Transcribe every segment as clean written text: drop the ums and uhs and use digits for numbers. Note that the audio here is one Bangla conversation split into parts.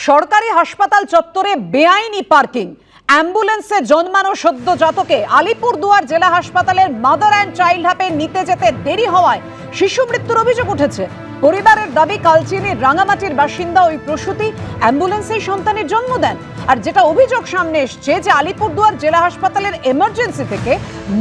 সরকারি হাসপাতাল চত্বরে বেআইনি পার্কিং, অ্যাম্বুলেন্সে জন্মানো সদ্যজাতকে আলিপুরদুয়ার জেলা হাসপাতালের মাদার অ্যান্ড চাইল্ড হাবে নিতে যেতে দেরি হওয়ায় শিশু মৃত্যুর অভিযোগ উঠেছে। পরিবারের দাবি, কালচিনির রাঙামাটির বাসিন্দা ওই প্রসূতি অ্যাম্বুলেন্সেই সন্তানের জন্ম দেন। আর যেটা অভিযোগ সামনে এসছে যে আলিপুরদুয়ার জেলা হাসপাতালের এমার্জেন্সি থেকে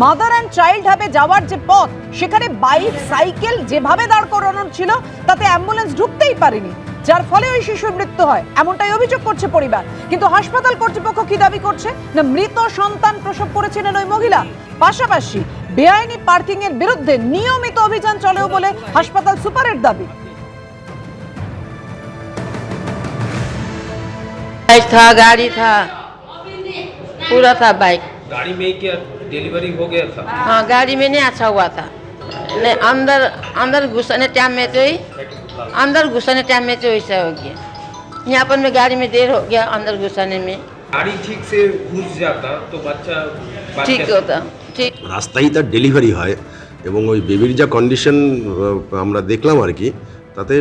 মাদার অ্যান্ড চাইল্ড হাবে যাওয়ার যে পথ, সেখানে বাইক সাইকেল যেভাবে দাঁড় করানো ছিল তাতে অ্যাম্বুলেন্স ঢুকতেই পারেনি, যার ফলে ওই শিশুর মৃত্যু হয়, এমনটাই অভিযোগ করছে পরিবার। কিন্তু হাসপাতাল কর্তৃপক্ষ কি দাবি করছে? না মৃত সন্তান প্রসব করেছিলেন ওই মহিলা। পাশাপাশি বেআইনি পার্কিং এর বিরুদ্ধে নিয়মিত অভিযান চলেও বলে হাসপাতাল সুপারের দাবি। था गाड़ी था, पूरा था बाइक। गाड़ी में क्या डिलीवरी हो गया था? हाँ, गाड़ी में नहीं अच्छा हुआ था। नहीं, अंदर घुसने टाइम में तो ही ऐसा हो गया। यहाँ पर में गाड़ी में देर हो गया, अंदर घुसने में। गाड़ी ठीक से घुस जाता तो बच्चा ठीक होता। ঠিক রাস্তায় তার ডেলিভারি হয় এবং ওই বেবির যা কন্ডিশন আমরা দেখলাম আর কি, তাতে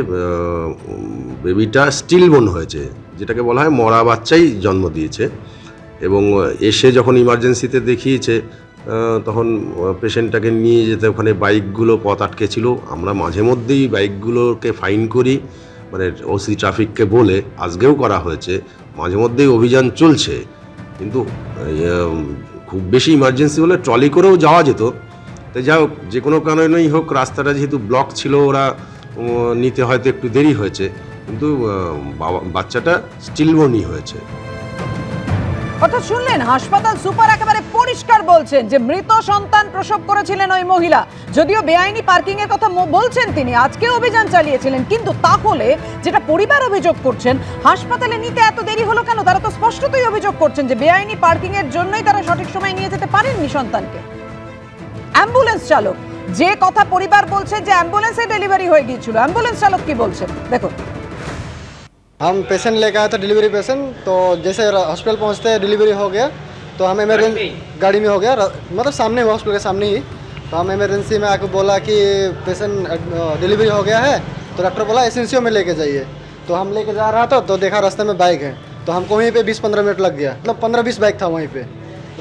বেবিটা স্টিল বোন হয়েছে, যেটাকে বলা হয় মরা বাচ্চাই জন্ম দিয়েছে। এবং এসে যখন ইমার্জেন্সিতে দেখিয়েছে তখন পেশেন্টটাকে নিয়ে যেতে ওখানে বাইকগুলো পথ আটকে ছিল। আমরা মাঝে মধ্যেই বাইকগুলোকে ফাইন করি, মানে ওসি ট্রাফিককে বলে, আজকেও করা হয়েছে, মাঝে মধ্যেই অভিযান চলছে। কিন্তু খুব বেশি ইমার্জেন্সি হলে ট্রলি করেও যাওয়া যেত। তাই যাই হোক, যে কোনো কারণেই হোক, রাস্তাটা যেহেতু ব্লক ছিল, ওরা নিতে হয়তো একটু দেরি হয়েছে, কিন্তু বাচ্চাটা স্টিলবোর্নই হয়েছে। কথা শুনলেন, হাসপাতাল সুপার একেবারে পরিষ্কার বলছেন যে মৃত সন্তান প্রসব করেছিলেন ওই মহিলা। যদিও বেআইনি পার্কিং এর কথা বলছেন তিনি, আজকে অভিযান চালিয়েছিলেন, কিন্তু তাহলে যেটা পরিবার অভিযোগ করছেন, হাসপাতালে নিতে এত দেরি হলো কেন? তারা তো স্পষ্টতই অভিযোগ করছেন যে বেআইনি পার্কিং এর জন্যই তারা সঠিক সময় নিয়ে যেতে পারেননি সন্তানকে। অ্যাম্বুলেন্স চালক যে কথা পরিবার বলছে যে অ্যাম্বুলেন্সে ডেলিভারি হয়ে গিয়েছিল, অ্যাম্বুলেন্স চালক কি বলছেন দেখুন। हम पेशेंट लेकर आया था, डिलीवरी पेशेंट, तो जैसे हॉस्पिटल पहुंचते डिलीवरी हो गया, तो हम इमरजेंसी गाड़ी में हो गया, मतलब सामने हुआ, हॉस्पिटल के सामने ही। तो हम इमरजेंसी में आके बोला कि पेशेंट डिलीवरी हो गया है, तो डॉक्टर बोला एसेंसियो में लेके जाइए। तो हम लेके जा रहा था, तो देखा रास्ते में बाइक है, तो हमको वहीं पे 20-15 मिनट लग गया, मतलब 15-20 बाइक था वहीं पे।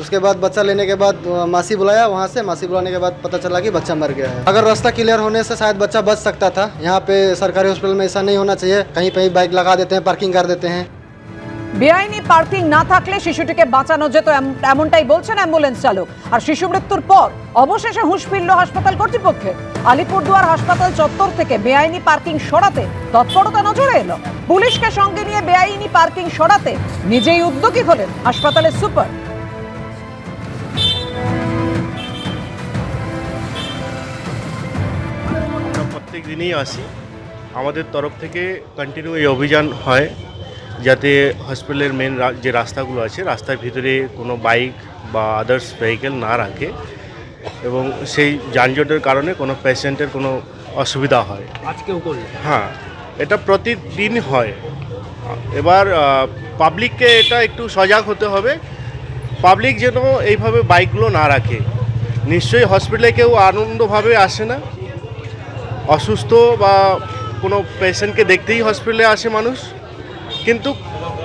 उसके बाद बच्चा लेने के बाद मासी बुलाया, वहाँ से मासी बुलाने के बाद पता चला कि बच्चा मर गया है। अगर रास्ता क्लियर होने से शायद बच्चा बच सकता था। यहाँ पे सरकारी हॉस्पिटल में ऐसा नहीं होना चाहिए, कहीं पे बाइक लगा देते हैं, पार्किंग कर देते हैं। বেআইনি পার্কিং না থাকলে শিশুটিকে বাঁচানো যেত, এমনটাই বলছেন অ্যাম্বুলেন্স চালক। আর শিশু মৃত্যুর পর অবশেষে হুঁশ ফিরল হাসপাতাল কর্তৃপক্ষের। আলিপুরদুয়ার হাসপাতাল চত্বর থেকে বেআইনি পার্কিং সরাতে তৎপরতা নজরে এলো। পুলিশকে সঙ্গে নিয়ে বেআইনি পার্কিং সরাতে নিজেই উদ্যোগী হলেন হাসপাতালের সুপার। প্রত্যেক দিনই আসি, আমাদের তরফ থেকে কন্টিনিউ এই অভিযান হয় যাতে হসপিটালের মেন যে রাস্তাগুলো আছে, রাস্তার ভিতরে কোনো বাইক বা আদার্স ভেহিকেল না রাখে এবং সেই যানজটের কারণে কোনো পেশেন্টের কোনো অসুবিধা হয়। আজকেও করলেন? হ্যাঁ, এটা প্রতিদিন হয়। এবার পাবলিককে এটা একটু সজাগ হতে হবে, পাবলিক যেন এইভাবে বাইকগুলো না রাখে। নিশ্চয়ই হসপিটালে কেউ আনন্দভাবে আসে না, অসুস্থ বা কোনো পেশেন্টকে দেখতেই হসপিটালে আসে মানুষ, কিন্তু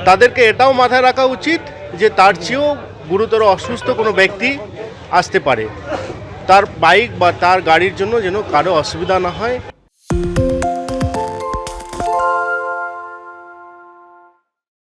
তাদেরকে এটাও মাথায় রাখা উচিত যে তার চেয়েও গুরুতর অসুস্থ কোনো ব্যক্তি আসতে পারে, তার বাইক বা তার গাড়ির জন্য যেন কারো অসুবিধা না হয়।